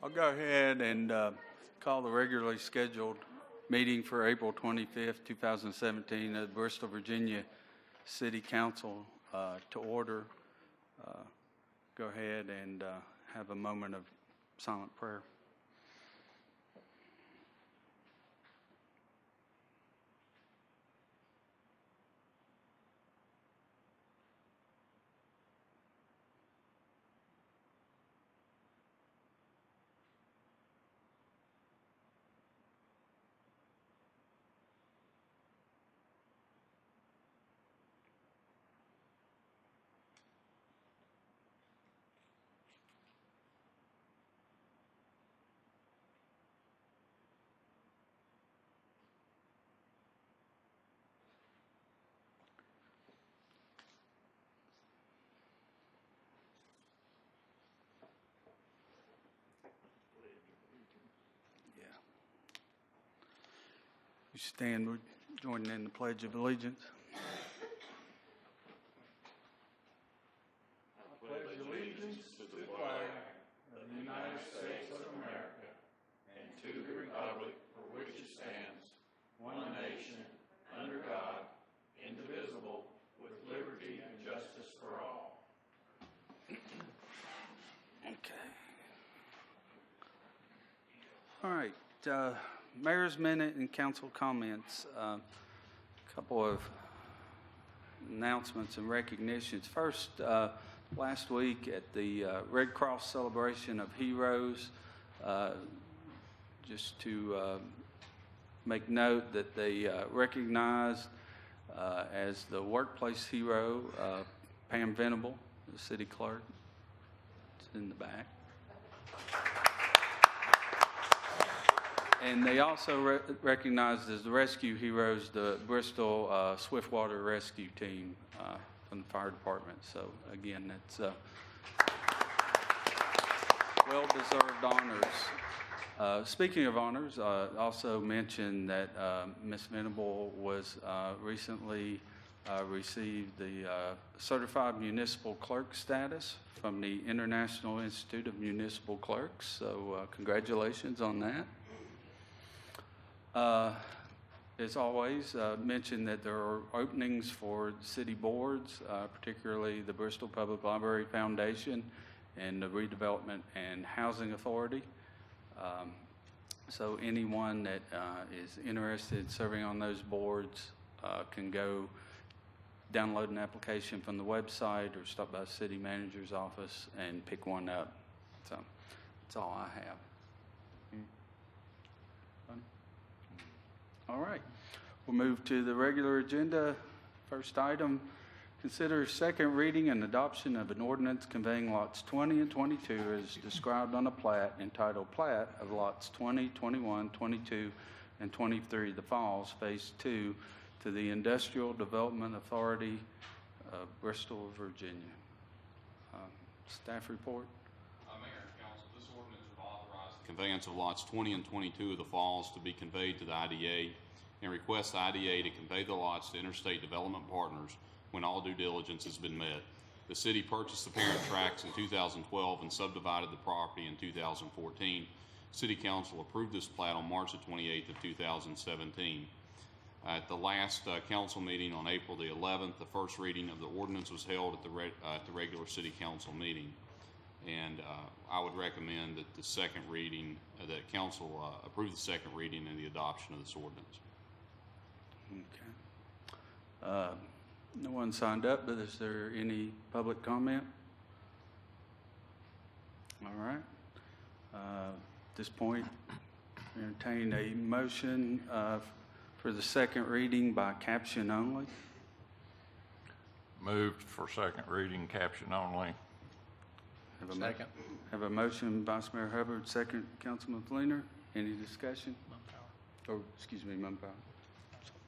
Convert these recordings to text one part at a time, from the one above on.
I'll go ahead and call the regularly scheduled meeting for April 25th, 2017 at Bristol, Virginia City Council to order. Go ahead and have a moment of silent prayer. You stand, we're joining in the Pledge of Allegiance. I pledge allegiance to the flag of the United States of America and to the republic for which it stands, one nation, under God, indivisible, with liberty and justice for all. Okay. All right. Mayor's minute and council comments. A couple of announcements and recognitions. First, last week at the Red Cross Celebration of Heroes, just to make note that they recognized as the workplace hero Pam Venable, the city clerk. It's in the back. And they also recognized as the rescue heroes the Bristol Swiftwater Rescue Team from the fire department. So again, it's well-deserved honors. Speaking of honors, also mention that Ms. Venable was recently received the Certified Municipal Clerk status from the International Institute of Municipal Clerks. So congratulations on that. As always, mention that there are openings for city boards, particularly the Bristol Public Library Foundation and the Redevelopment and Housing Authority. So anyone that is interested in serving on those boards can go download an application from the website or stop by the city manager's office and pick one up. So that's all I have. All right, we'll move to the regular agenda. First item, consider second reading and adoption of an ordinance conveying lots 20 and 22 as described on a plat entitled Plat of Lots 20, 21, 22, and 23, The Falls, Phase 2, to the Industrial Development Authority of Bristol, Virginia. Staff report. Mayor and Council, this ordinance would authorize the conveyance of lots 20 and 22 of the Falls to be conveyed to the IDA and request the IDA to convey the lots to Interstate Development Partners when all due diligence has been met. The city purchased the parent tracts in 2012 and subdivided the property in 2014. City Council approved this plat on March the 28th of 2017. At the last council meeting on April the 11th, the first reading of the ordinance was held at the regular City Council meeting. And I would recommend that the second reading, that council approve the second reading and the adoption of this ordinance. Okay. No one signed up, but is there any public comment? All right. At this point, entertain a motion for the second reading by caption only. Moved for second reading, caption only. Second. Have a motion, Vice Mayor Hubbard, second, Councilman Fleener. Any discussion? Oh, excuse me, Mumpower.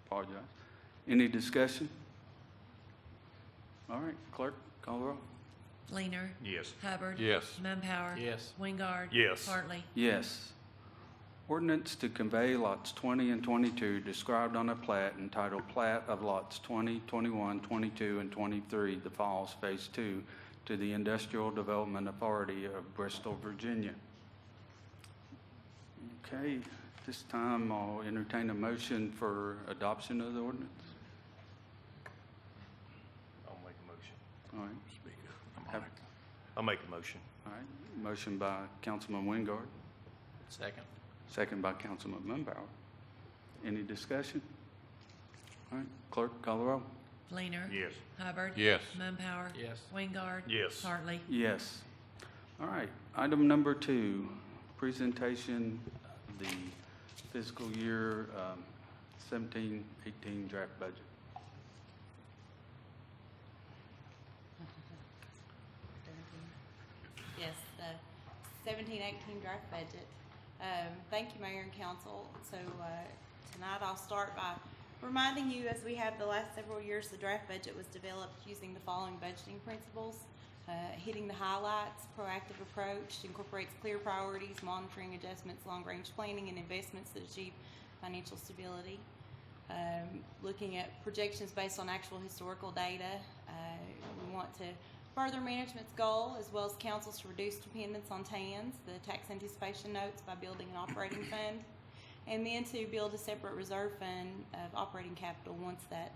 Apologize. Any discussion? All right, clerk, call the roll. Fleener. Yes. Hubbard. Yes. Mumpower. Yes. Wingard. Yes. Hartley. Yes. Ordinance to convey lots 20 and 22 described on a plat entitled Plat of Lots 20, 21, 22, and 23, The Falls, Phase 2, to the Industrial Development Authority of Bristol, Virginia. Okay, at this time, I'll entertain a motion for adoption of the ordinance. I'll make a motion. All right. Have- I'll make a motion. All right, motion by Councilman Wingard, Second. second by Councilman Mumpower. Any discussion? All right, clerk, call the roll. Fleener. Yes. Hubbard. Yes. Mumpower. Yes. Wingard. Yes. Hartley. Yes. All right, item number 2, presentation of the fiscal year 17-18 draft budget. Yes, the 17-18 draft budget. Thank you, Mayor and Council. So tonight I'll start by reminding you, as we have the last several years, the draft budget was developed using the following budgeting principles. Hitting the highlights, proactive approach, incorporates clear priorities, monitoring adjustments, long-range planning, and investments that achieve financial stability. Looking at projections based on actual historical data. We want to further management's goal, as well as council's to reduce dependence on TANs, the tax anticipation notes, by building an operating fund, and then to build a separate reserve fund of operating capital once that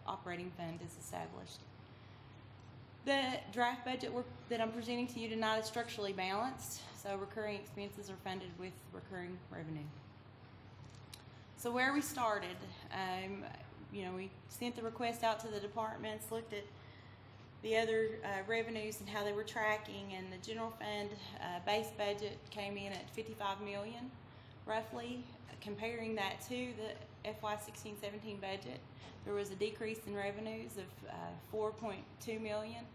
operating fund is established. The draft budget that I'm presenting to you tonight is structurally balanced, so recurring expenses are funded with recurring revenue. So where we started, we sent the request out to the departments, looked at the other revenues and how they were tracking, and the general fund base budget came in at $55 million, roughly. Comparing that to the FY 16-17 budget, there was a decrease in revenues of $4.2 million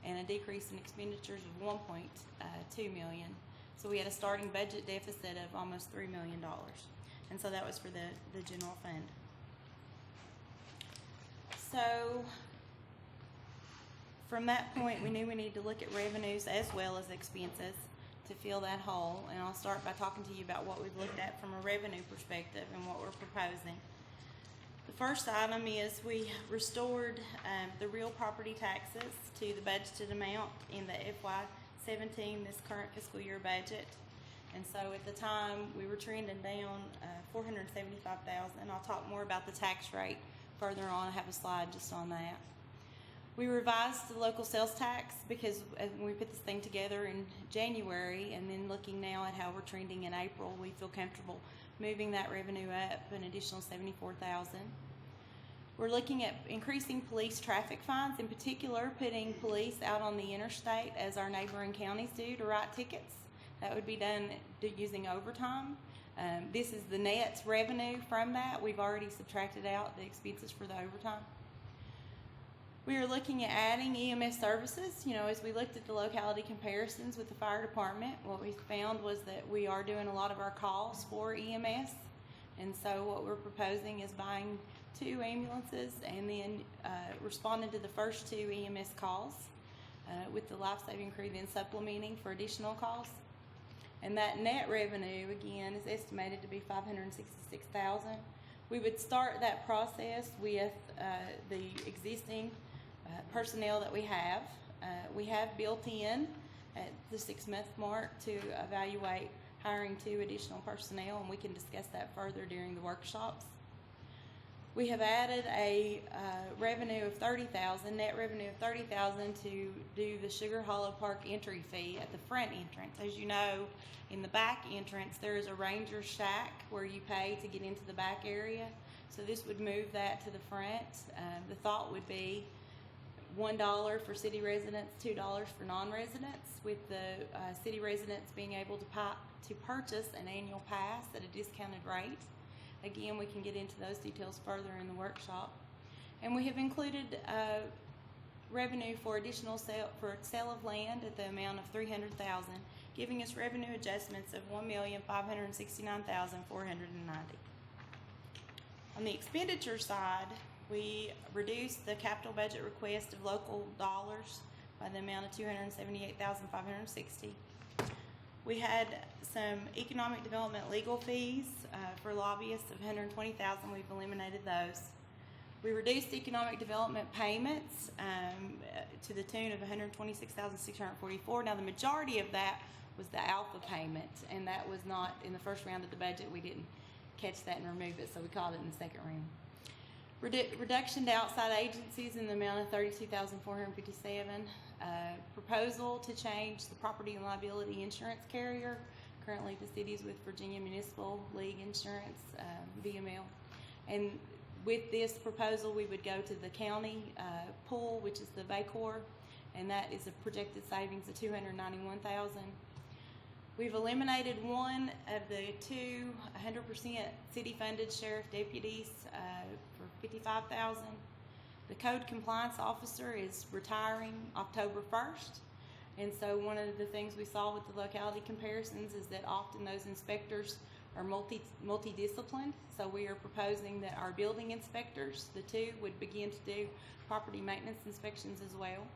and a decrease in expenditures of $1.2 million. So we had a starting budget deficit of almost $3 million. And so that was for the general fund. So from that point, we knew we needed to look at revenues as well as expenses to fill that hole. And I'll start by talking to you about what we've looked at from a revenue perspective and what we're proposing. The first item is we restored the real property taxes to the budgeted amount in the FY 17, this current fiscal year budget. And so at the time, we were trending down $475,000. I'll talk more about the tax rate further on. I have a slide just on that. We revised the local sales tax because when we put this thing together in January, and then looking now at how we're trending in April, we feel comfortable moving that revenue up an additional $74,000. We're looking at increasing police traffic fines, in particular putting police out on the interstate as our neighboring counties do to write tickets. That would be done using overtime. This is the net revenue from that. We've already subtracted out the expenses for the overtime. We are looking at adding EMS services. As we looked at the locality comparisons with the fire department, what we found was that we are doing a lot of our calls for EMS. And so what we're proposing is buying 2 ambulances and then responding to the first 2 EMS calls with the life-saving crew then supplementing for additional calls. And that net revenue, again, is estimated to be $566,000. We would start that process with the existing personnel that we have. We have built in at the 6-month mark to evaluate hiring 2 additional personnel, and we can discuss that further during the workshops. We have added a revenue of $30,000, net revenue of $30,000 to do the Sugar Hollow Park entry fee at the front entrance. As you know, in the back entrance, there is a ranger shack where you pay to get into the back area. So this would move that to the front. The thought would be $1 for city residents, $2 for non-residents, with the city residents being able to purchase an annual pass at a discounted rate. Again, we can get into those details further in the workshop. And we have included revenue for additional sale of land at the amount of $300,000, giving us revenue adjustments of $1,569,490. On the expenditure side, we reduced the capital budget request of local dollars by the amount of $278,560. We had some economic development legal fees for lobbyists of $120,000. We've eliminated those. We reduced economic development payments to the tune of $126,644. Now, the majority of that was the alpha payment, and that was not in the first round of the budget. We didn't catch that and remove it, so we called it in the second round. Reduction to outside agencies in the amount of $32,457. Proposal to change the property and liability insurance carrier. Currently, the city's with Virginia Municipal League Insurance, VML. And with this proposal, we would go to the county pool, which is the VACOR, and that is a projected savings of $291,000. We've eliminated one of the two 100% city-funded sheriff deputies for $55,000. The code compliance officer is retiring October 1st. And so one of the things we saw with the locality comparisons is that often those inspectors are multidisciplined. So we are proposing that our building inspectors, the two, would begin to do property maintenance inspections as well.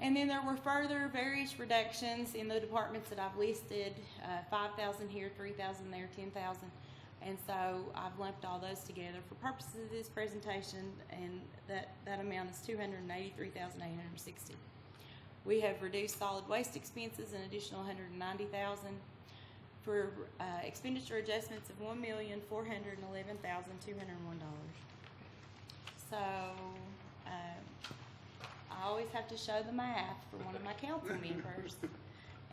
And then there were further various reductions in the departments that I've listed, 5,000 here, 3,000 there, 10,000. And so I've lumped all those together for purposes of this presentation, and that amount is $283,860. We have reduced solid waste expenses an additional $190,000 for expenditure adjustments of $1,411,201. So I always have to show the math for one of my council members.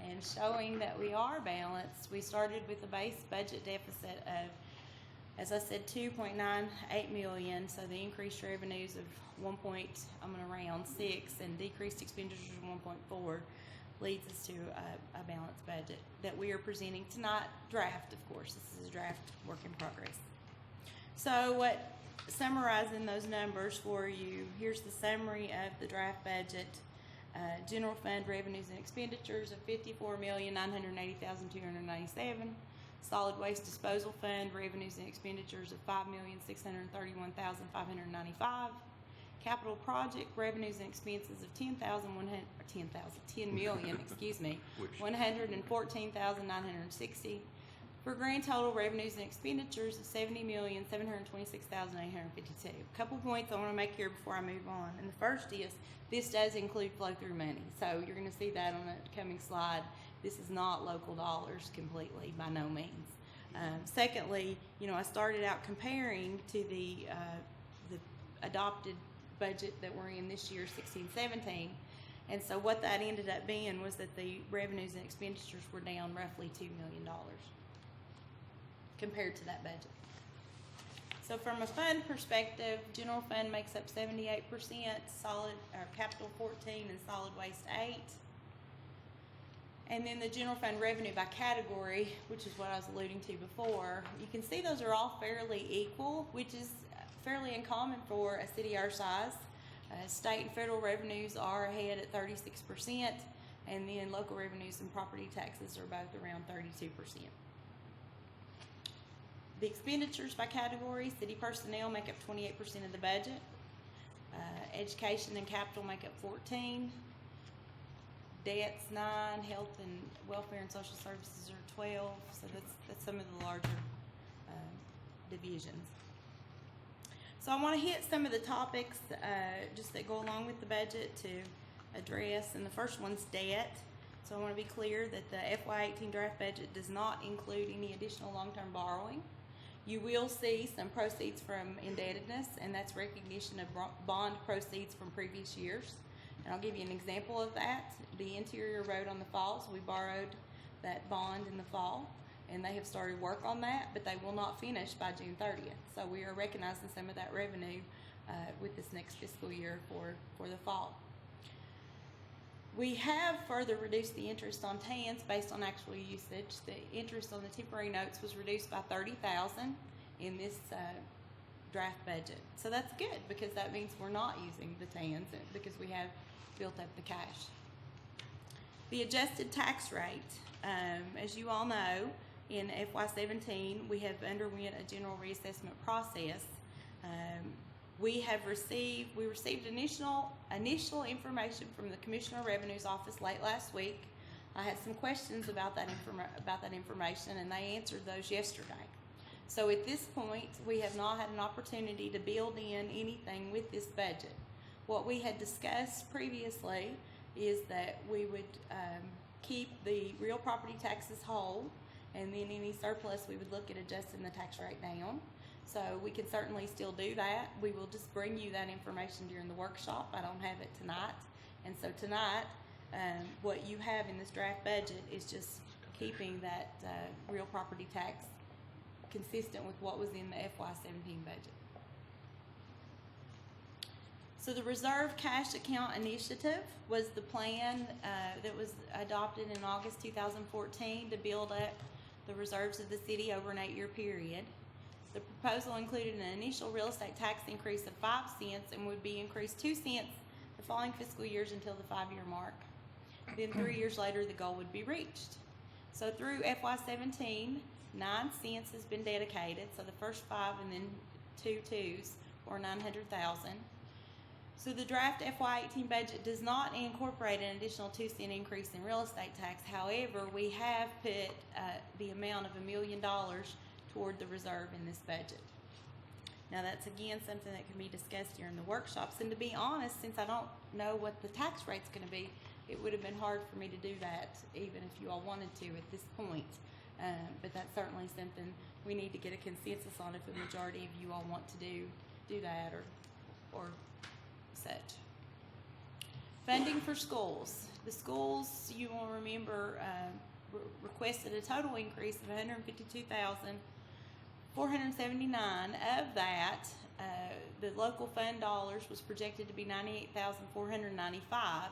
And showing that we are balanced, we started with a base budget deficit of, as I said, $2.98 million. So the increased revenues of I'm going to round 6, and decreased expenditures of 1.4 leads us to a balanced budget that we are presenting tonight. Draft, of course. This is a draft work in progress. So summarizing those numbers for you, here's the summary of the draft budget. General fund revenues and expenditures of $54,980,297. Solid waste disposal fund revenues and expenditures of $5,631,595. Capital project revenues and expenses of $10 million, excuse me, $114,960. For a grand total revenues and expenditures of $70,726,852. A couple points I want to make here before I move on. And the first is, this does include flow-through money. So you're going to see that on the coming slide. This is not local dollars completely, by no means. Secondly, I started out comparing to the adopted budget that we're in this year, 16-17. And so what that ended up being was that the revenues and expenditures were down roughly $2 million compared to that budget. So from a fund perspective, general fund makes up 78%, capital 14%, and solid waste 8%. And then the general fund revenue by category, which is what I was alluding to before, you can see those are all fairly equal, which is fairly uncommon for a city our size. State and federal revenues are ahead at 36%, and then local revenues and property taxes are both around 32%. The expenditures by category, city personnel make up 28% of the budget. Education and capital make up 14%. Debts 9%, health and welfare and social services are 12%. So that's some of the larger divisions. So I want to hit some of the topics just that go along with the budget to address, and the first one's debt. So I want to be clear that the FY18 draft budget does not include any additional long-term borrowing. You will see some proceeds from indebtedness, and that's recognition of bond proceeds from previous years. And I'll give you an example of that. The interior road on the falls, we borrowed that bond in the fall, and they have started work on that, but they will not finish by June 30th. So we are recognizing some of that revenue with this next fiscal year for the fall. We have further reduced the interest on TANs based on actual usage. The interest on the temporary notes was reduced by $30,000 in this draft budget. So that's good, because that means we're not using the TANs because we have built up the cash. The adjusted tax rate, as you all know, in FY17 we have underwent a general reassessment process. We received initial information from the Commissioner of Revenue's office late last week. I had some questions about that information, and they answered those yesterday. So at this point, we have not had an opportunity to build in anything with this budget. What we had discussed previously is that we would keep the real property taxes whole, and then any surplus, we would look at adjusting the tax rate down. So we can certainly still do that. We will just bring you that information during the workshop. I don't have it tonight. And so tonight, what you have in this draft budget is just keeping that real property tax consistent with what was in the FY17 budget. So the Reserve Cash Account Initiative was the plan that was adopted in August 2014 to build up the reserves of the city over an 8-year period. The proposal included an initial real estate tax increase of 5 cents and would be increased 2 cents the following fiscal years until the 5-year mark. Then 3 years later, the goal would be reached. So through FY17, 9 cents has been dedicated. So the first 5 and then 2 twos, or 900,000. So the draft FY18 budget does not incorporate an additional 2 cent increase in real estate tax. However, we have put the amount of $1 million toward the reserve in this budget. Now that's again something that can be discussed during the workshops. And to be honest, since I don't know what the tax rate's going to be, it would have been hard for me to do that, even if you all wanted to at this point. But that's certainly something we need to get a consensus on if the majority of you all want to do that or such. Funding for schools. The schools, you will remember, requested a total increase of $152,479. Of that, the local fund dollars was projected to be $98,495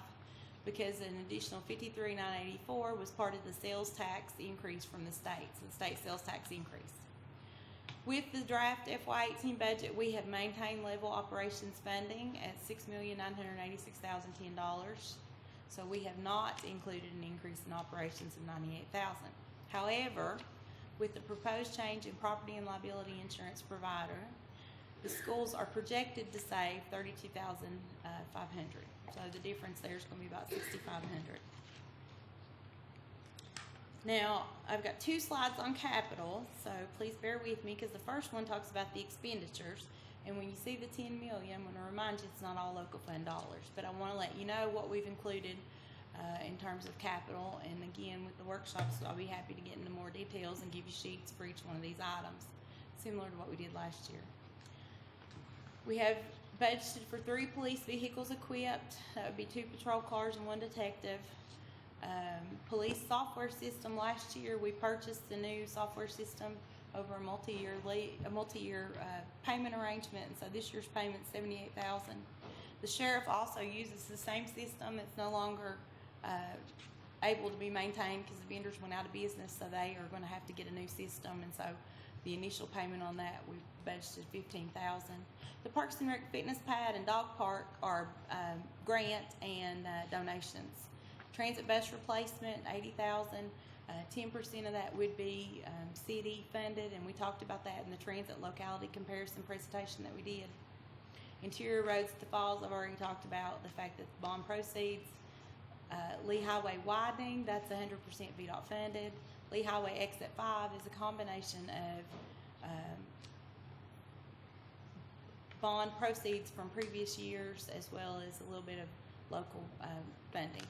because an additional $53,984 was part of the sales tax increase from the state, so the state sales tax increase. With the draft FY18 budget, we have maintained level operations funding at $6,986,010. So we have not included an increase in operations of $98,000. However, with the proposed change in property and liability insurance provider, the schools are projected to save $32,500. So the difference there is going to be about $6,500. Now, I've got 2 slides on capital, so please bear with me because the first one talks about the expenditures. And when you see the $10 million, I'm going to remind you it's not all local fund dollars. But I want to let you know what we've included in terms of capital. And again, with the workshops, I'll be happy to get into more details and give you sheets for each one of these items, similar to what we did last year. We have budgeted for 3 police vehicles equipped. That would be 2 patrol cars and 1 detective. Police software system. Last year we purchased the new software system over a multi-year payment arrangement, and so this year's payment is $78,000. The sheriff also uses the same system. It's no longer able to be maintained because the vendors went out of business, so they are going to have to get a new system, and so the initial payment on that we budgeted $15,000. The Parks and Rec fitness pad and dog park are grant and donations. Transit bus replacement, $80,000. 10% of that would be city funded, and we talked about that in the transit locality comparison presentation that we did. Interior roads at the falls, I've already talked about the fact that bond proceeds. Lee Highway widening, that's 100% VDOT funded. Lee Highway exit 5 is a combination of bond proceeds from previous years as well as a little bit of local funding.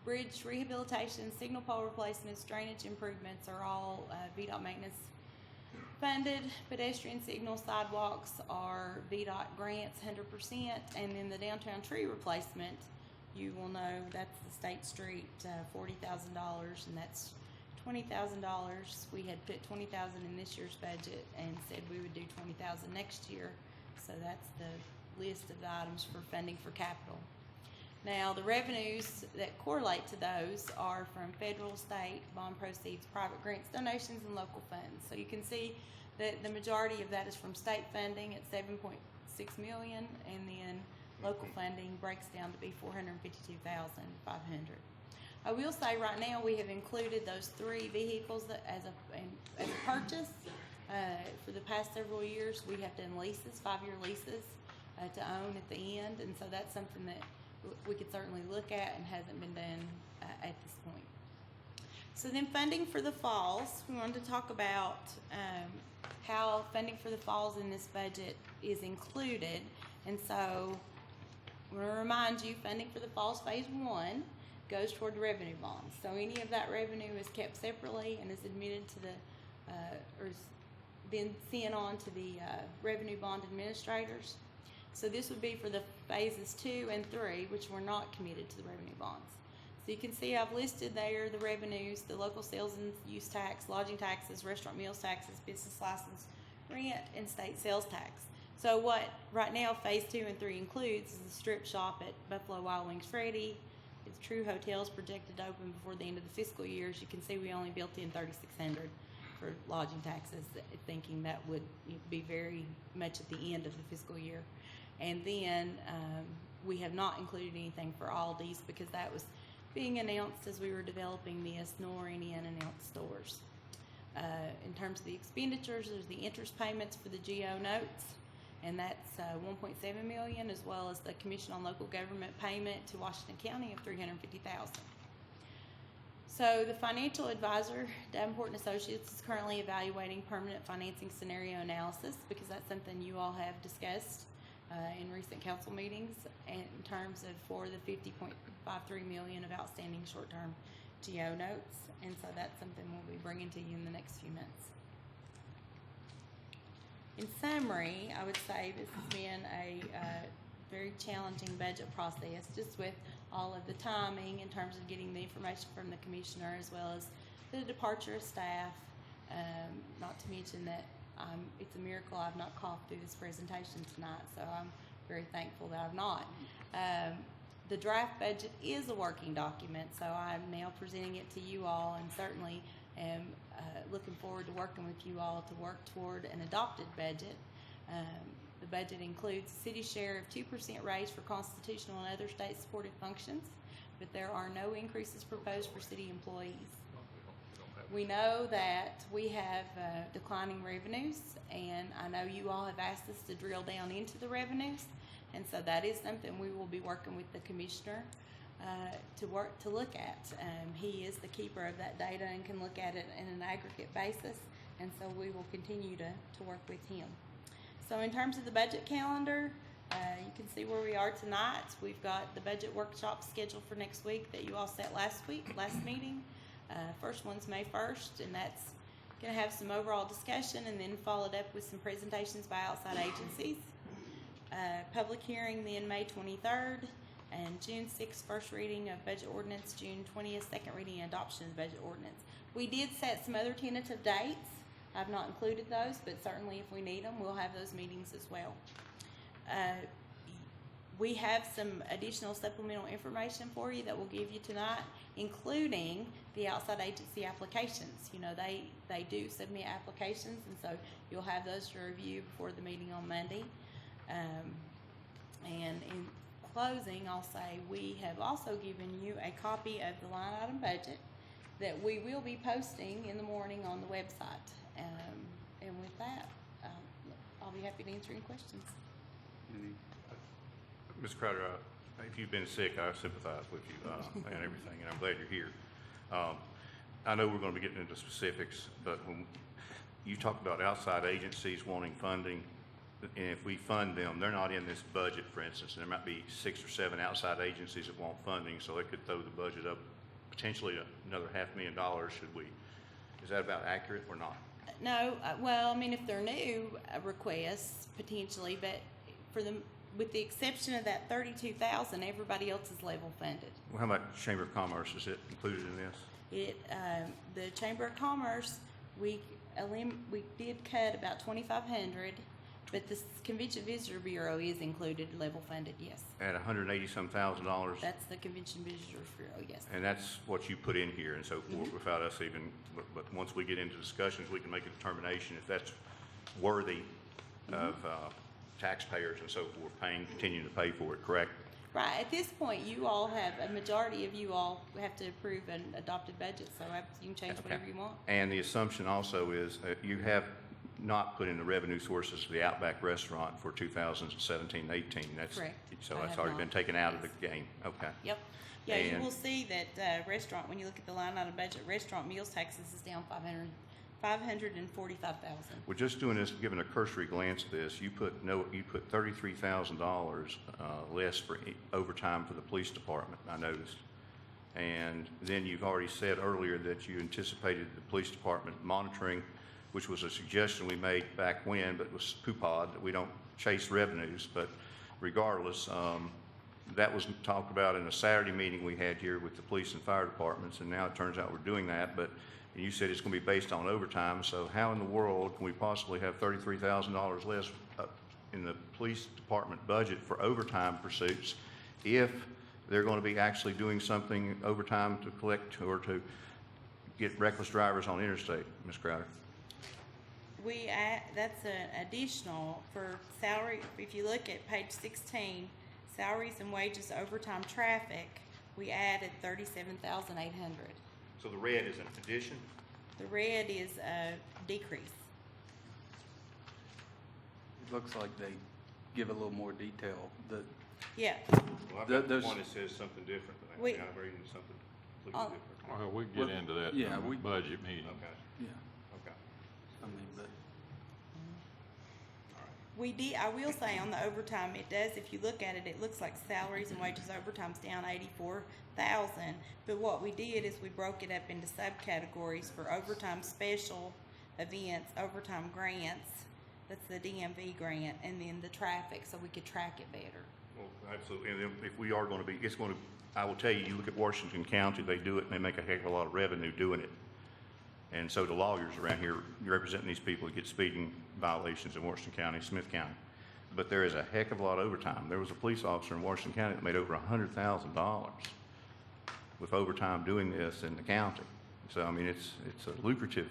Bridge rehabilitation, signal pole replacements, drainage improvements are all VDOT maintenance funded. Pedestrian signal sidewalks are VDOT grants 100%. And then the downtown tree replacement, you will know that's the State Street, $40,000, and that's $20,000. We had put $20,000 in this year's budget and said we would do $20,000 next year. So that's the list of the items for funding for capital. Now, the revenues that correlate to those are from federal, state, bond proceeds, private grants, donations, and local funds. So you can see that the majority of that is from state funding at $7.6 million, and then local funding breaks down to be $452,500. I will say right now we have included those 3 vehicles that as a purchase. For the past several years, we have done leases, 5-year leases to own at the end, and so that's something that we could certainly look at and hasn't been done at this point. So then funding for the falls, we wanted to talk about how funding for the falls in this budget is included. And so I'm going to remind you, funding for the falls phase 1 goes toward the revenue bonds. So any of that revenue is kept separately and is admitted to the, or is then sent on to the revenue bond administrators. So this would be for the phases 2 and 3, which were not committed to the revenue bonds. So you can see I've listed there the revenues, the local sales and use tax, lodging taxes, restaurant meals taxes, business license, rent, and state sales tax. So what right now phase 2 and 3 includes is the strip shop at Buffalo Wild Wings Freddy. It's True Hotels projected to open before the end of the fiscal year. As you can see, we only built in $3,600 for lodging taxes, thinking that would be very much at the end of the fiscal year. And then we have not included anything for Aldi's because that was being announced as we were developing this, nor any unannounced stores. In terms of the expenditures, there's the interest payments for the GO notes, and that's $1.7 million, as well as the Commission on Local Government payment to Washington County of $350,000. So the financial advisor, Davenport & Associates, is currently evaluating permanent financing scenario analysis because that's something you all have discussed in recent council meetings in terms of for the $50.53 million of outstanding short-term GO notes. And so that's something we'll be bringing to you in the next few months. In summary, I would say this has been a very challenging budget process, just with all of the timing in terms of getting the information from the commissioner as well as the departure of staff. Not to mention that it's a miracle I've not coughed through this presentation tonight, so I'm very thankful that I've not. The draft budget is a working document, so I'm now presenting it to you all, and certainly am looking forward to working with you all to work toward an adopted budget. The budget includes a city share of 2% raise for constitutional and other state-supported functions, but there are no increases proposed for city employees. We know that we have declining revenues, and I know you all have asked us to drill down into the revenues, and so that is something we will be working with the commissioner to look at. He is the keeper of that data and can look at it in an aggregate basis, and so we will continue to work with him. So in terms of the budget calendar, you can see where we are tonight. We've got the budget workshop scheduled for next week that you all set last meeting. First one's May 1st, and that's going to have some overall discussion and then followed up with some presentations by outside agencies. Public hearing then May 23rd, and June 6th, first reading of budget ordinance, June 20th, second reading and adoption of budget ordinance. We did set some other tentative dates. I've not included those, but certainly if we need them, we'll have those meetings as well. We have some additional supplemental information for you that we'll give you tonight, including the outside agency applications. You know, they do submit applications, and so you'll have those to review before the meeting on Monday. And in closing, I'll say we have also given you a copy of the line item budget that we will be posting in the morning on the website. And with that, I'll be happy to answer any questions. Ms. Crowder, if you've been sick, I sympathize with you and everything, and I'm glad you're here. I know we're going to be getting into specifics, but when you talk about outside agencies wanting funding, and if we fund them, they're not in this budget, for instance, and there might be 6 or 7 outside agencies that want funding, so they could throw the budget up potentially another $500,000. Is that about accurate or not? No, well, I mean, if they're new requests, potentially, but for them, with the exception of that $32,000, everybody else is level funded. Well, how about Chamber of Commerce? Is it included in this? The Chamber of Commerce, we did cut about $2,500, but the Convention Visitor Bureau is included, level funded, yes. At $180-some thousand. That's the Convention Visitors Bureau, yes. And that's what you put in here and so forth, without us even, but once we get into discussions, we can make a determination if that's worthy of taxpayers and so forth continuing to pay for it, correct? Right, at this point, you all have, a majority of you all have to approve an adopted budget, so you can change whatever you want. And the assumption also is that you have not put in the revenue sources of the Outback Restaurant for 2017-18. That's correct. So I that's have already not. been taken out of the game. Okay. Yep. Yeah, you And- will see that restaurant, when you look at the line item budget, restaurant meals taxes is down $545,000. We're just doing this, giving a cursory glance at this. You put $33,000 less for overtime for the police department, I noticed. And then you've already said earlier that you anticipated the police department monitoring, which was a suggestion we made back when, but was poo-pawed, that we don't chase revenues. But regardless, that was talked about in a Saturday meeting we had here with the police and fire departments, and now it turns out we're doing that. But you said it's going to be based on overtime, so how in the world can we possibly have $33,000 less in the police department budget for overtime pursuits if they're going to be actually doing something overtime to collect or to get reckless drivers on interstate, Ms. Crowder? That's an additional for salary. If you look at page 16, salaries and wages, overtime, traffic, we added 37,800. So the red is an addition? The red is a decrease. It looks like they give a little more detail. Yeah. Well, I've Th- got there's- one that says something different than that. We- I'm reading something Oh. completely different. Well, we can get into that yeah, in we- the budget meeting. Okay, Yeah, okay. I mean, but I will say on the overtime, it does, if you look at it, it looks like salaries and wages overtime's down 84,000. But what we did is we broke it up into subcategories for overtime special events, overtime grants, that's the DMV grant, and then the traffic, so we could track it better. Well, absolutely, and if we are going to be, it's going to, I will tell you, you look at Washington County, they do it, and they make a heck of a lot of revenue doing it. And so the lawyers around here representing these people that get speeding violations in Washington County, Smith County. But there is a heck of a lot of overtime. There was a police officer in Washington County that made over $100,000 with overtime doing this in the county. So, I mean, it's a lucrative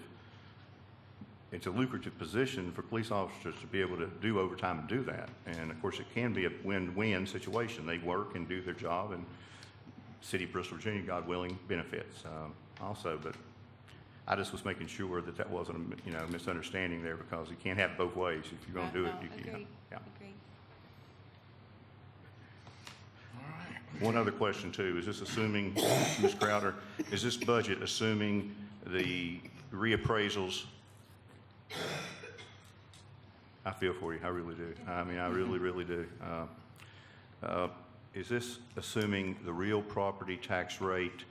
position for police officers to be able to do overtime and do that. And of course, it can be a win-win situation. They work and do their job, and City of Bristol, Virginia, God willing, benefits also. But I just was making sure that that wasn't a misunderstanding there, because you can't have it both ways. If you're going to do it, you can. Agreed. Yeah. Agreed. One other question too, is this assuming, Ms. Crowder, is this budget assuming the reappraisals? I feel for you, I really do. I mean, I really, really do. Is this assuming the real property tax rate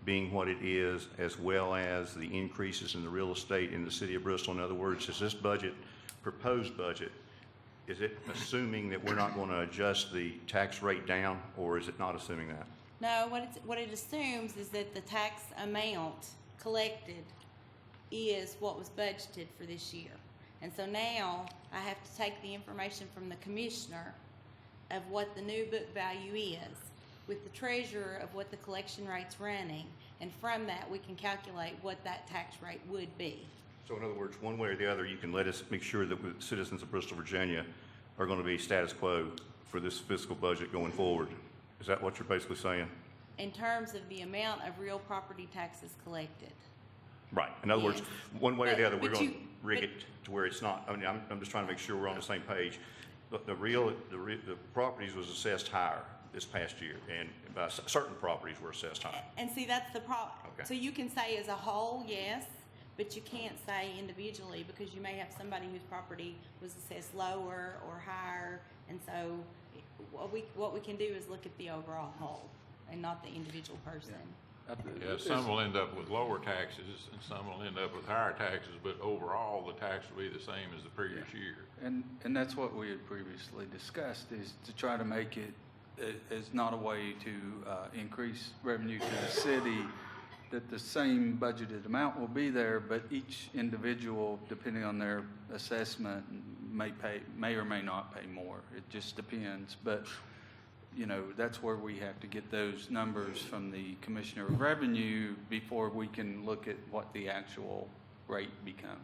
being what it is, as well as the increases in the real estate in the city of Bristol? In other words, is this budget, proposed budget, is it assuming that we're not going to adjust the tax rate down, or is it not assuming that? No, what it assumes is that the tax amount collected is what was budgeted for this year. And so now I have to take the information from the commissioner of what the new book value is, with the treasurer of what the collection rate's running, and from that we can calculate what that tax rate would be. So in other words, one way or the other, you can let us make sure that the citizens of Bristol, Virginia are going to be status quo for this fiscal budget going forward. Is that what you're basically saying? In terms of the amount of real property taxes collected. Right. In other words, one way or the other, we're But going to you- rig but- it to where it's not. I mean, I'm just trying to make sure we're on the same page. The properties was assessed higher this past year, and certain properties were assessed higher. And see, that's the problem. Okay. So you can say as a whole, yes, but you can't say individually, because you may have somebody whose property was assessed lower or higher. And so what we can do is look at the overall whole and not the individual person. Yeah, some will end up with lower taxes and some will end up with higher taxes, but overall, the tax will be the same as the previous year. And that's what we had previously discussed, is to try to make it as not a way to increase revenue to the city, that the same budgeted amount will be there, but each individual, depending on their assessment, may or may not pay more. It just depends. But that's where we have to get those numbers from the Commissioner of Revenue before we can look at what the actual rate becomes.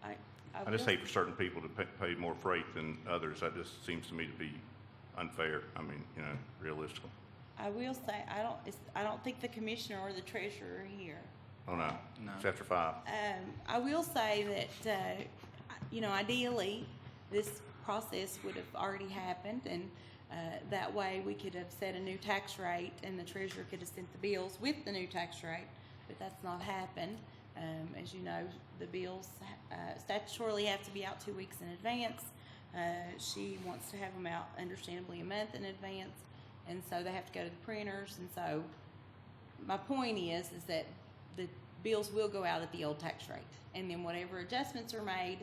I just hate for certain people to pay more freight than others. That just seems to me to be unfair. I mean, realistically. I will say, I don't think the commissioner or the treasurer are here. Oh, no. No. It's after 5. I will say that, ideally, this process would have already happened, and that way we could have set a new tax rate, and the treasurer could have sent the bills with the new tax rate, but that's not happened. As you know, the bills statutorily have to be out 2 weeks in advance. She wants to have them out, understandably, a month in advance, and so they have to go to the printers, and so my point is that the bills will go out at the old tax rate, and then whatever adjustments are made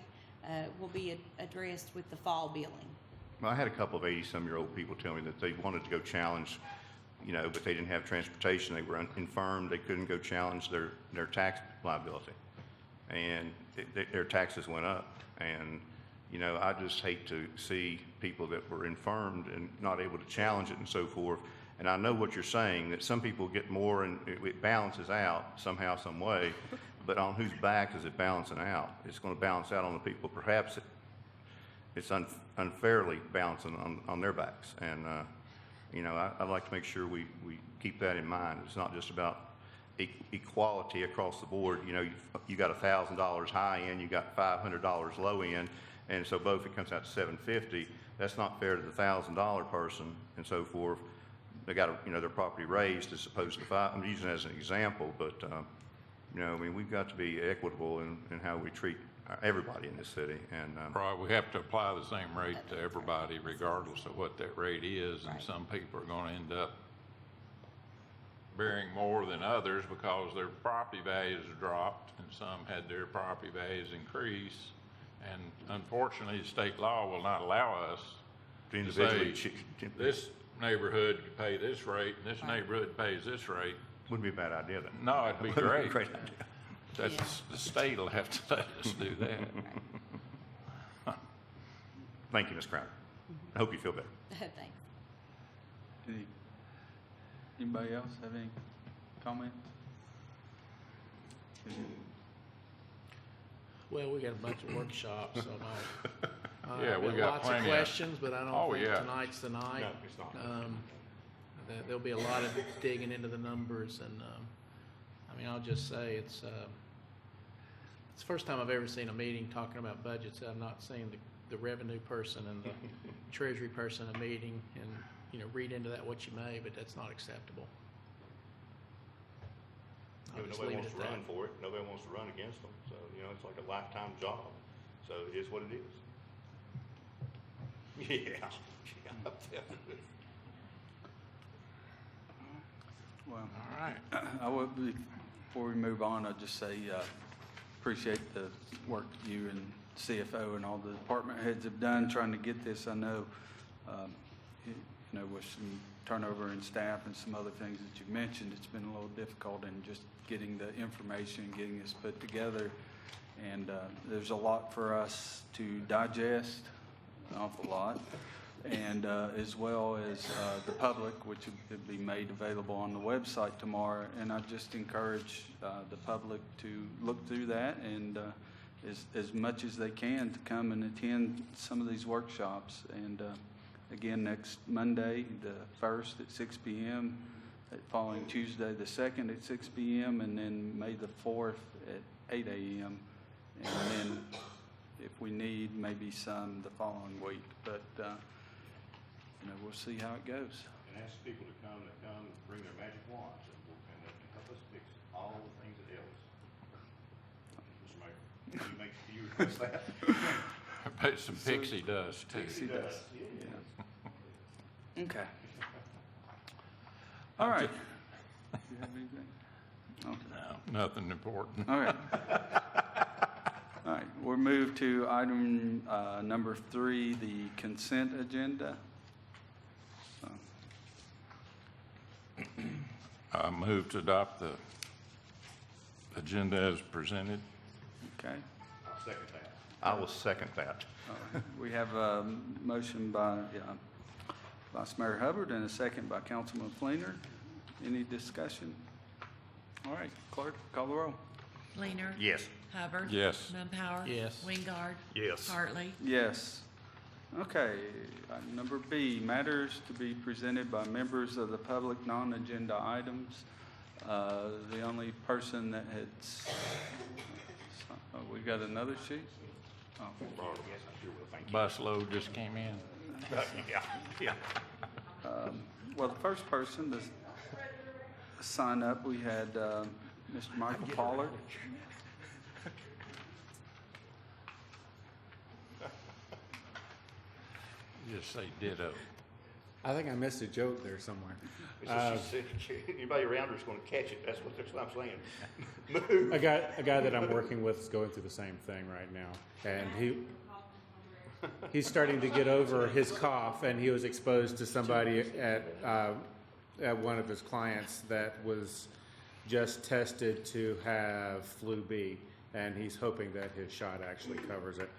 will be addressed with the fall billing. Well, I had a couple of 80-some-year-old people tell me that they wanted to go challenge, but they didn't have transportation. They were infirm. They couldn't go challenge their tax liability. And their taxes went up. And, I just hate to see people that were infirmed and not able to challenge it and so forth. And I know what you're saying, that some people get more and it balances out somehow, some way. But on whose back is it balancing out? It's going to balance out on the people. Perhaps it's unfairly balancing on their backs. And, I'd like to make sure we keep that in mind. It's not just about equality across the board. You got $1,000 high end, you got $500 low end, and so both it comes out to $750. That's not fair to the $1,000 person and so forth. They got their property raised as opposed to five. I'm using it as an example, but we've got to be equitable in how we treat everybody in this city. And Right, we have to apply the same rate to everybody regardless of what that rate is, and Right. some people are gonna end up bearing more than others because their property values have dropped, and some had their property values increase. And unfortunately, state law will not allow us to to individually, say, this neighborhood could pay this rate, and this neighborhood pays this rate. wouldn't be a bad idea then. No, it'd be great. Great idea. That's, the state will have to let us do that. Thank you, Ms. Crowder. I hope you feel better. Thanks. Anybody else have any comments? Well, we got a bunch of workshops, so Yeah, we got lots of plenty of- questions, but I Oh, don't think yeah. tonight's the night. No, it's not. There'll be a lot of digging into the numbers, and I'll just say it's the first time I've ever seen a meeting talking about budgets. I've not seen the revenue person and the treasury person in a meeting, and read into that what you may, but that's not acceptable. I'll just Nobody leave wants it to at run that. for it. Nobody wants to run against them. So, it's like a lifetime job. So it is what it is. Yeah. Well, All right. I would be, before we move on, I'd just say, appreciate the work you and CFO and all the department heads have done trying to get this. I know, with some turnover in staff and some other things that you've mentioned, it's been a little difficult in just getting the information, getting this put together. And there's a lot for us to digest, an awful lot. And as well as the public, which will be made available on the website tomorrow. And I just encourage the public to look through that and as much as they can to come and attend some of these workshops. And again, next Monday, the 1st at 6 p.m., following Tuesday, the 2nd at 6 p.m., and then May the 4th at 8 a.m. And then if we need, maybe some the following week. But we'll see how it goes. And ask people to come, bring their magic wands, and they can help us fix all the things that ails. Mr. Mayor, do you request that? Put some pixie dust too. Pixie dust. Yeah. Okay. All right. Do you have anything? Okay. No, nothing important. All right. All right. We'll move to item number 3, the consent agenda. I move to adopt the agenda as presented. Okay. I'll second that. I will second that. We have a motion by Vice Mayor Hubbard and a second by Councilman Fleener. Any discussion? All right, clerk, call the roll. Fleener. Yes. Hubbard. Yes. Mumpower. Yes. Wingard. Yes. Hartley. Yes. Okay, item number B, matters to be presented by members of the public, non-agenda items. The only person that had, we got another sheet? Oh, Yes, I sure will. Thank you. Busload just came in. Yeah. well, the first person to sign up, we had Mr. Michael Pollard. Just say ditto. I think I missed a joke there somewhere. Anybody around her is going to catch it. That's what I'm saying. Move. A guy that I'm working with is going through the same thing right now, and he's starting to get over his cough, and he was exposed to somebody at one of his clients that was just tested to have flu B, and he's hoping that his shot actually covers it.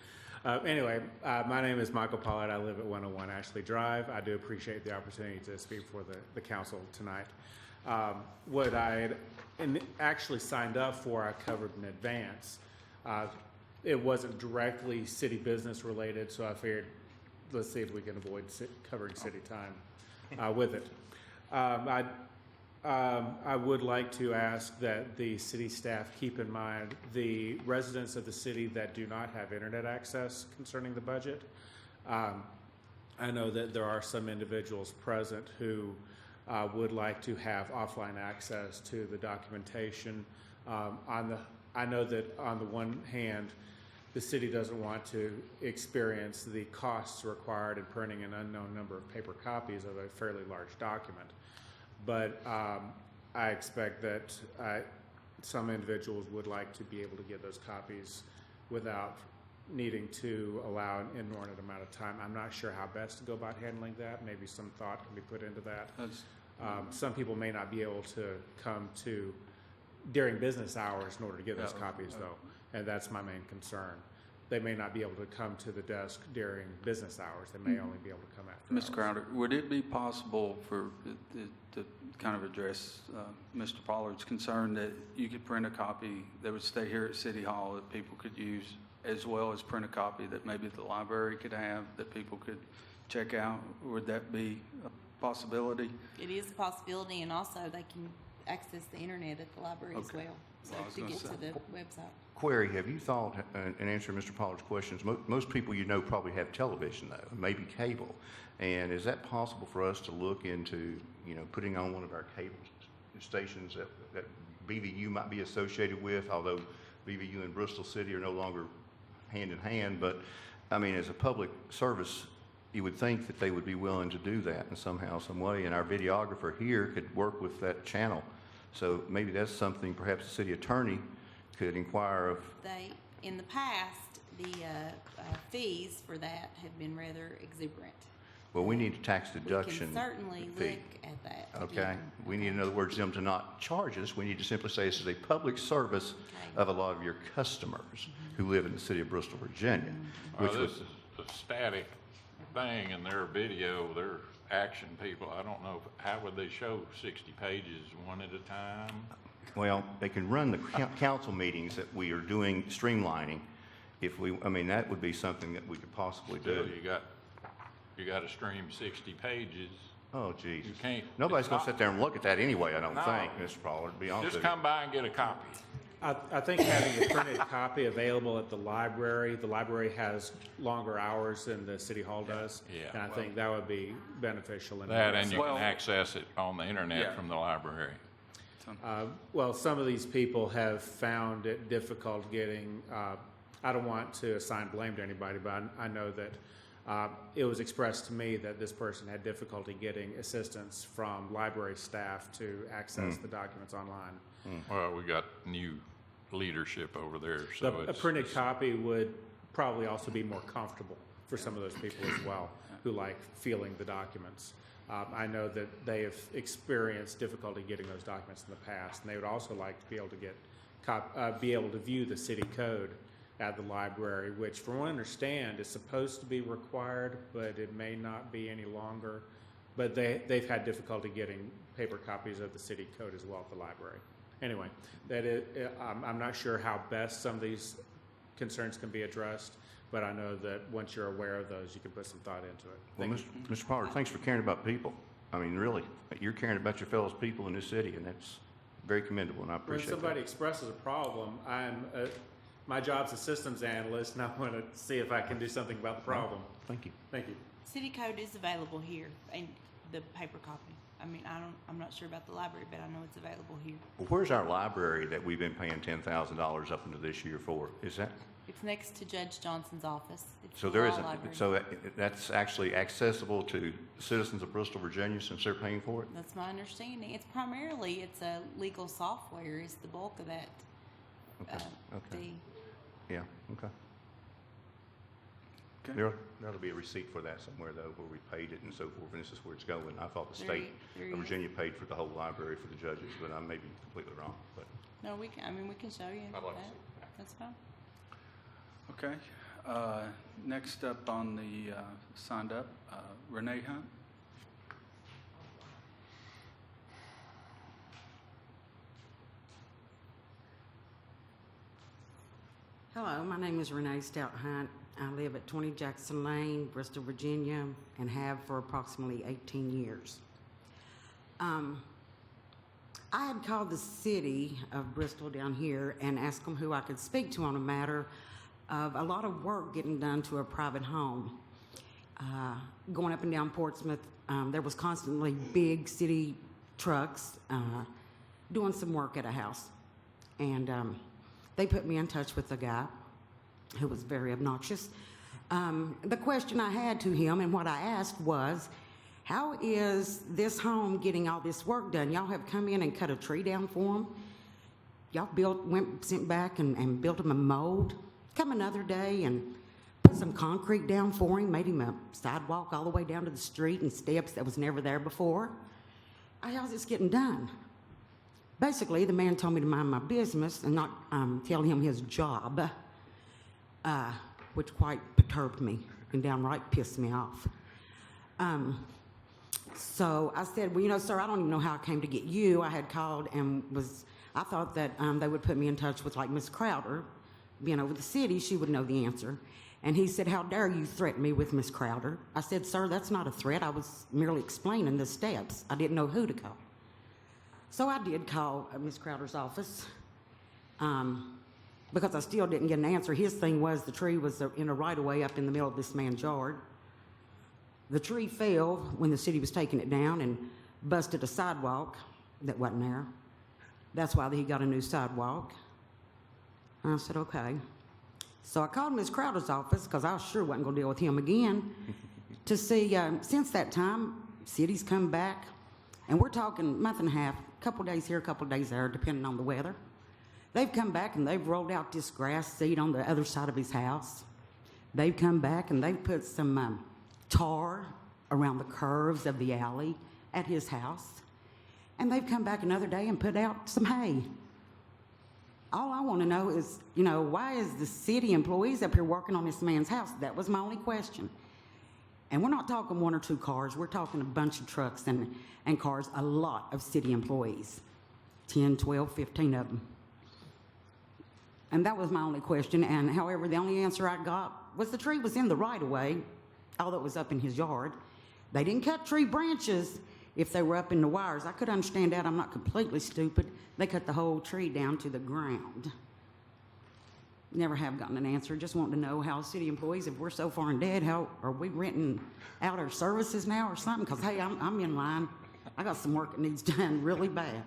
Anyway, my name is Michael Pollard. I live at 101 Ashley Drive. I do appreciate the opportunity to speak for the council tonight. What I had actually signed up for, I covered in advance. It wasn't directly city business related, so I figured let's see if we can avoid covering city time with it. I would like to ask that the city staff keep in mind the residents of the city that do not have internet access concerning the budget. I know that there are some individuals present who would like to have offline access to the documentation. I know that on the one hand, the city doesn't want to experience the costs required in printing an unknown number of paper copies of a fairly large document. But I expect that some individuals would like to be able to get those copies without needing to allow an inordinate amount of time. I'm not sure how best to go about handling that. Maybe some thought can be put into that. Some people may not be able to come to during business hours in order to get those copies, though, and that's my main concern. They may not be able to come to the desk during business hours. They may only be able to come after Ms. hours. Crowder, would it be possible for to kind of address Mr. Pollard's concern that you could print a copy that would stay here at City Hall that people could use, as well as print a copy that maybe the library could have that people could check out? Would that be a possibility? It is a possibility, and also they can access the internet at the library as Okay. well, so Well, I was to gonna get say. to the website. Query, have you thought, in answering Mr. Pollard's questions, most people you know probably have television, though, maybe cable. And is that possible for us to look into, putting on one of our cable stations that BVU might be associated with, although BVU and Bristol City are no longer hand in hand, but, I mean, as a public service, you would think that they would be willing to do that in somehow, some way, and our videographer here could work with that channel. So maybe that's something perhaps the city attorney could inquire of. In the past, the fees for that have been rather exuberant. Well, we need a tax deduction We can certainly fee. look at that. Okay, we need, in other words, them to not charge us. We need to simply say this is a public service Okay. of a lot of your customers who live in the city of Bristol, Virginia. Well, Which would, this is a static thing in their video, their action people. I don't know, how would they show 60 pages one at a time? well, they can run the council meetings that we are doing streamlining. That would be something that we could possibly Still, do. you got to stream 60 pages. Oh, geez. You can't. Nobody's it's going to not- sit there and look at that anyway, I don't No. think, Mr. Pollard, to be honest Just with you. come by and get a copy. I think having a printed copy available at the library has longer hours than the city hall does. Yeah. And I think that would be beneficial. in That, that. and you Well- can access it on the internet Yeah. from the library. Well, some of these people have found it difficult getting, I don't want to assign blame to anybody, but I know that it was expressed to me that this person had difficulty getting assistance from library staff to access the documents online. Well, we got new leadership over there, so A it's. printed copy would probably also be more comfortable for some of those people as well, who like feeling the documents. I know that they have experienced difficulty getting those documents in the past, and they would also like to be able to be able to view the city code at the library, which from what I understand is supposed to be required, but it may not be any longer. But they've had difficulty getting paper copies of the city code as well at the library. Anyway, I'm not sure how best some of these concerns can be addressed, but I know that once you're aware of those, you can put some thought into it. Well, Mr. Pollard, thanks for caring about people. I mean, really, you're caring about your fellow people in this city, and that's very commendable, and I When appreciate somebody that. expresses a problem, my job's a systems analyst, and I want to see if I can do something about the problem. Thank you. Thank you. City code is available here, and the paper copy. I'm not sure about the library, but I know it's available here. Well, where's our library that we've been paying $10,000 up into this year for? Is that, It's next to Judge Johnson's office. It's So the there law isn't, library. so that's actually accessible to citizens of Bristol, Virginia, since they're paying for it? That's my understanding. It's a legal software is the bulk of that Okay, okay, fee. yeah, okay. Okay. There'll be a receipt for that somewhere, though, where we paid it and so forth, and this is where it's going. I thought the There state there of you- Virginia paid for the whole library for the judges, but I may be completely wrong, but. No, we can show you I'd like to that. see That's fine. Okay. Next up on the signed up, Renee Hunt. Hello, my name is Renee Stout Hunt. I live at 20 Jackson Lane, Bristol, Virginia, and have for approximately 18 years. I had called the city of Bristol down here and asked them who I could speak to on a matter of a lot of work getting done to a private home. Going up and down Portsmouth, there was constantly big city trucks doing some work at a house. And they put me in touch with a guy who was very obnoxious. The question I had to him and what I asked was, how is this home getting all this work done? Y'all have come in and cut a tree down for them. Y'all sent back and built him a mold. Come another day and put some concrete down for him, made him a sidewalk all the way down to the street and steps that was never there before. How's this getting done? Basically, the man told me to mind my business and not tell him his job, which quite perturbed me and downright pissed me off. So I said, well, you know, sir, I don't even know how I came to get you. I had called and I thought that they would put me in touch with like Miss Crowder. Being over the city, she would know the answer. And he said, how dare you threaten me with Miss Crowder? I said, sir, that's not a threat. I was merely explaining the steps. I didn't know who to call. So I did call Miss Crowder's office because I still didn't get an answer. His thing was the tree was in a right-of-way up in the middle of this man's yard. The tree fell when the city was taking it down and busted a sidewalk that wasn't there. That's why he got a new sidewalk. I said, okay. So I called Miss Crowder's office because I sure wasn't going to deal with him again to see, since that time, city's come back, and we're talking month and a half, a couple days here, a couple days there, depending on the weather. They've come back and they've rolled out this grass seed on the other side of his house. They've come back and they've put some tar around the curves of the alley at his house. And they've come back another day and put out some hay. All I want to know is, you know, why is the city employees up here working on this man's house? That was my only question. And we're not talking one or two cars. We're talking a bunch of trucks and cars, a lot of city employees, 10, 12, 15 of them. And that was my only question. And however, the only answer I got was the tree was in the right-of-way, although it was up in his yard. They didn't cut tree branches if they were up in the wires. I could understand that. I'm not completely stupid. They cut the whole tree down to the ground. Never have gotten an answer. Just wanting to know how city employees, if we're so far in debt, how are we renting out our services now or something? Because, hey, I'm in line. I got some work that needs done really bad.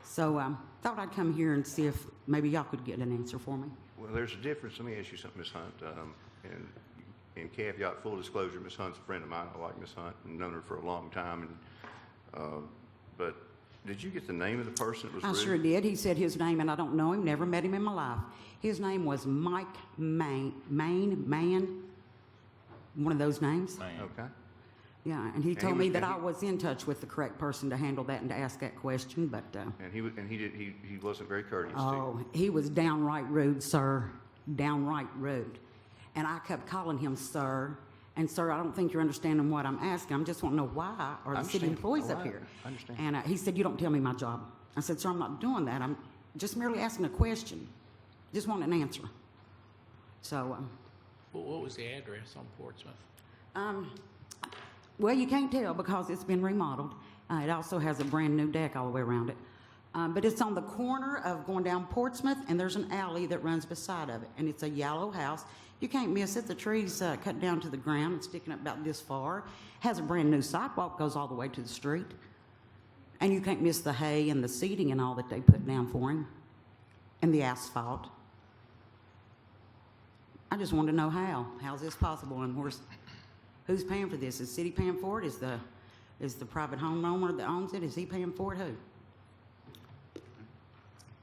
So thought I'd come here and see if maybe y'all could get an answer for me. Well, there's a difference. Let me ask you something, Ms. Hunt. And in caveat, full disclosure, Ms. Hunt's a friend of mine. I like Ms. Hunt and known her for a long time. And but did you get the name of the person that was I rude? sure did. He said his name, and I don't know him, never met him in my life. His name was Mike Man, one of those names. Okay. Yeah, and he And told he me was- that and I he- was in touch with the correct person to handle that and to ask that question, but And he wasn't very courteous to you. oh, he was downright rude, sir, downright rude. And I kept calling him sir, and sir, I don't think you're understanding what I'm asking. I'm just wanting to know why are the city understand. employees Oh, up here? I understand. And he said, you don't tell me my job. I said, sir, I'm not doing that. I'm just merely asking a question. Just want an answer. So, Well, what was the address on Portsmouth? well, you can't tell because it's been remodeled. It also has a brand new deck all the way around it. But it's on the corner of going down Portsmouth, and there's an alley that runs beside of it. And it's a yellow house. You can't miss it. The tree's cut down to the ground and sticking up about this far. Has a brand new sidewalk, goes all the way to the street. And you can't miss the hay and the seating and all that they put down for him. And the asphalt. I just want to know how. How's this possible, and who's paying for this? Is the city paying for it? Is the private homeowner that owns it, is he paying for it? Who?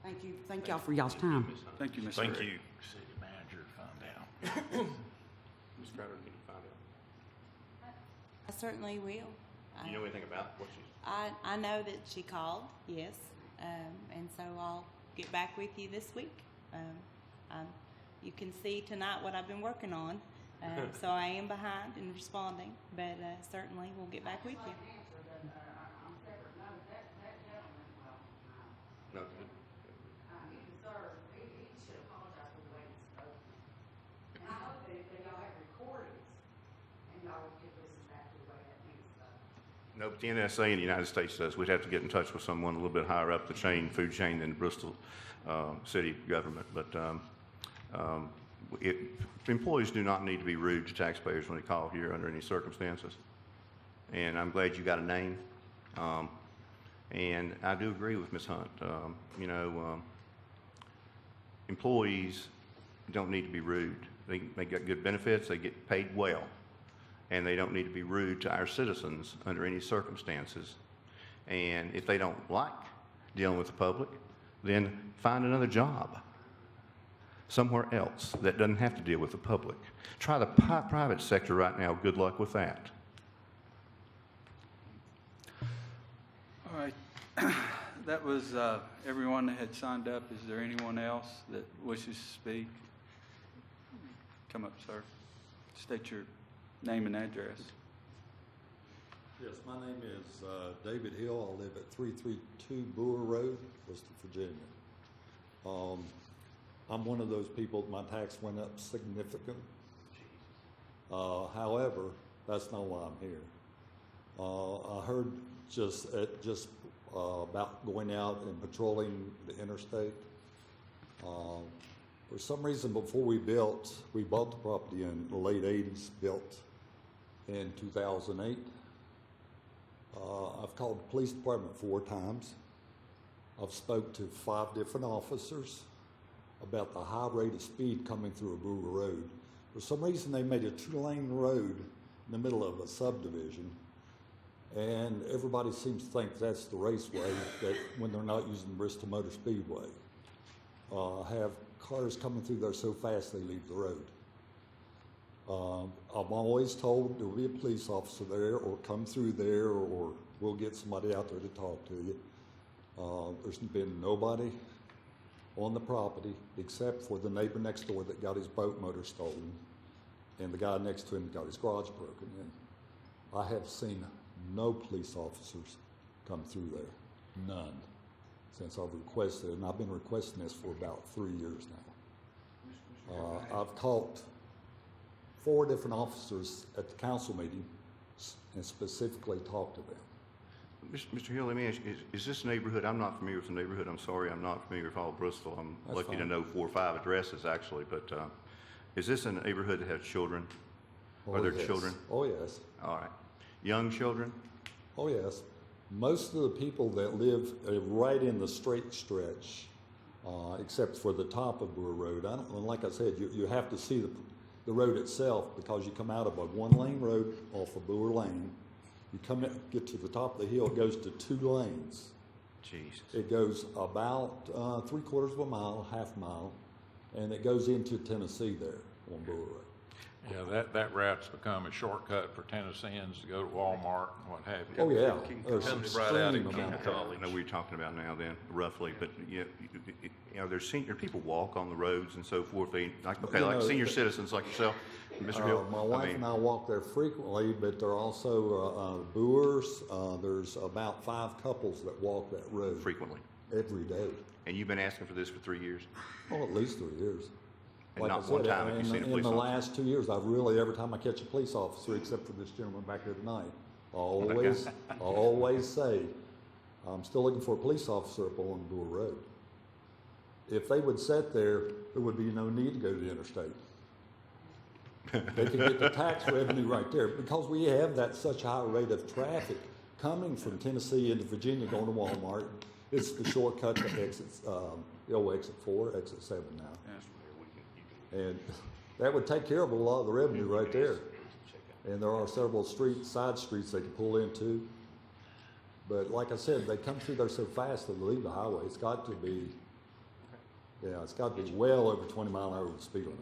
Thank you. Thank y'all for y'all's time. Thank you, Mr. Thank Rick. you. City manager found out. Ms. Crowder, can you find out? I certainly will. Do you know anything about what she's? I know that she called, yes, and so I'll get back with you this week. You can see tonight what I've been working on, so I am behind in responding, but certainly we'll get back with you. No. No, but the NSA in the United States does. We'd have to get in touch with someone a little bit higher up the chain, food chain than Bristol city government. But employees do not need to be rude to taxpayers when they call here under any circumstances. And I'm glad you got a name. And I do agree with Ms. Hunt. Employees don't need to be rude. They get good benefits. They get paid well. And they don't need to be rude to our citizens under any circumstances. And if they don't like dealing with the public, then find another job somewhere else that doesn't have to deal with the public. Try the private sector right now. Good luck with that. All right. That was everyone that had signed up. Is there anyone else that wishes to speak? Come up, sir. State your name and address. Yes, my name is David Hill. I live at 332 Brewer Road, Bristol, Virginia. I'm one of those people, my tax went up significantly. However, that's not why I'm here. I heard just about going out and patrolling the interstate. For some reason, before we bought the property in the late 80s, built in 2008. I've called the police department 4 times. I've spoke to 5 different officers about the high rate of speed coming through a Brewer Road. For some reason, they made a 2-lane road in the middle of a subdivision, and everybody seems to think that's the raceway, that when they're not using Bristol Motor Speedway. Have cars coming through there so fast they leave the road. I'm always told there will be a police officer there, or come through there, or we'll get somebody out there to talk to you. There's been nobody on the property except for the neighbor next door that got his boat motor stolen, and the guy next to him got his garage broken in. I have seen no police officers come through there, none, since I've requested it, and I've been requesting this for about 3 years now. I've called 4 different officers at the council meeting and specifically talked to them. Mr. Hill, let me ask you, is this neighborhood, I'm not familiar with the neighborhood, I'm sorry, I'm not familiar with all of Bristol. I'm That's lucky to fine. know 4 or 5 addresses actually, but is this a neighborhood that has children? Are there yes. children? Oh, yes. All right. Young children? Oh, yes. Most of the people that live right in the straight stretch, except for the top of Brewer Road, like I said, you have to see the road itself, because you come out of a 1-lane road off of Brewer Lane. You get to the top of the hill, it goes to 2 lanes. Jesus. It goes about 3/4 of a mile, half mile, and it goes into Tennessee there on Brewer Road. Yeah, that route's become a shortcut for Tennesseans to go to Walmart and what have you. Oh, yeah. King There's comes some right out of extreme King amount. College. I know what you're talking about now then, roughly, but there's senior people walk on the roads and so forth. They, like senior citizens like yourself, Mr. Hill. My wife and I walk there frequently, but there are also Brewers. There's about 5 couples that walk that road Frequently. every day. And you've been asking for this for 3 years? Oh, at least 3 years. And Like not I one said, time have you seen a in police the officer? last 2 years, I've really, every time I catch a police officer, except for this gentleman back here tonight, I always say, I'm still looking for a police officer up on Brewer Road. If they would sit there, there would be no need to go to the interstate. They could get the tax revenue right there, because we have that such high rate of traffic coming from Tennessee into Virginia going to Walmart. It's the shortcut to exit 4, exit 7 now. And That would take care of a lot of the revenue right there. And there are several side streets they can pull into. But like I said, they come through there so fast that they leave the highway. It's got to be, it's got to be well over 20 mile an hour speed limit.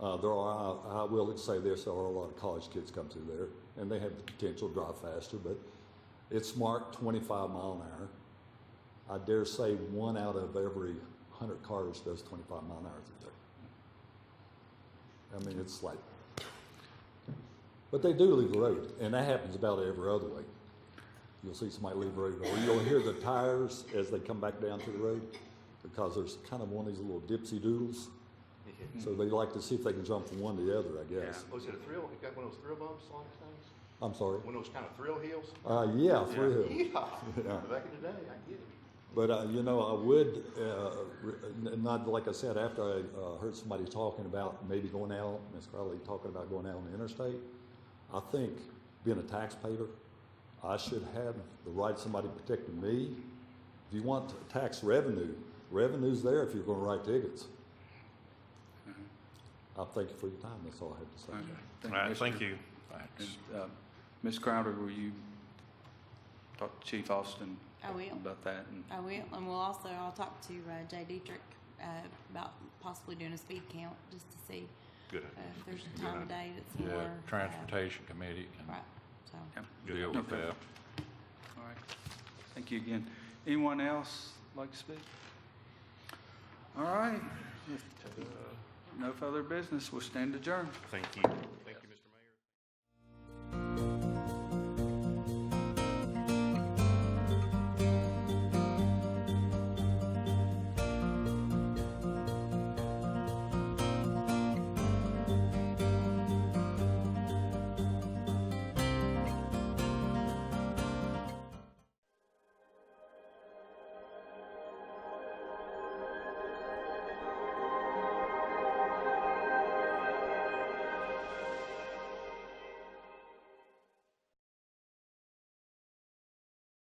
I will say this, there are a lot of college kids come through there, and they have the potential to drive faster, but it's marked 25 mile an hour. I dare say 1 out of every 100 cars does 25 mile an hour through there. I mean, it's like, but they do leave the road, and that happens about every other way. You'll see somebody leave the road, or you'll hear the tires as they come back down to the road, because there's kind of one of these little dipsy doodles. So they like to see if they can jump from one to the other, I guess. Was it a thrill? You got one of those thrill bumps like things? I'm sorry. One of those kind of thrill hills? Yeah, thrill. Yeah. Back in the day, I get it. But, I would, not like I said, after I heard somebody talking about maybe going out, Ms. Crowley talking about going out on the interstate, I think being a taxpayer, I should have the right to somebody protecting me. If you want tax revenue, revenue's there if you're going to write tickets. I thank you for your time. That's all I have to say. Okay. All right, thank you. And, Ms. Crowder, will you talk to Chief Austin I will. about that? And I will, and I'll talk to Jay Dietrich about possibly doing a speed count, just to see Good. if there's a time of day that's Yeah, more. Transportation Committee Right, can so. deal with Okay. that. All right. Thank you again. Anyone else like to speak? All right. If no further business, we'll stand adjourned. Thank you.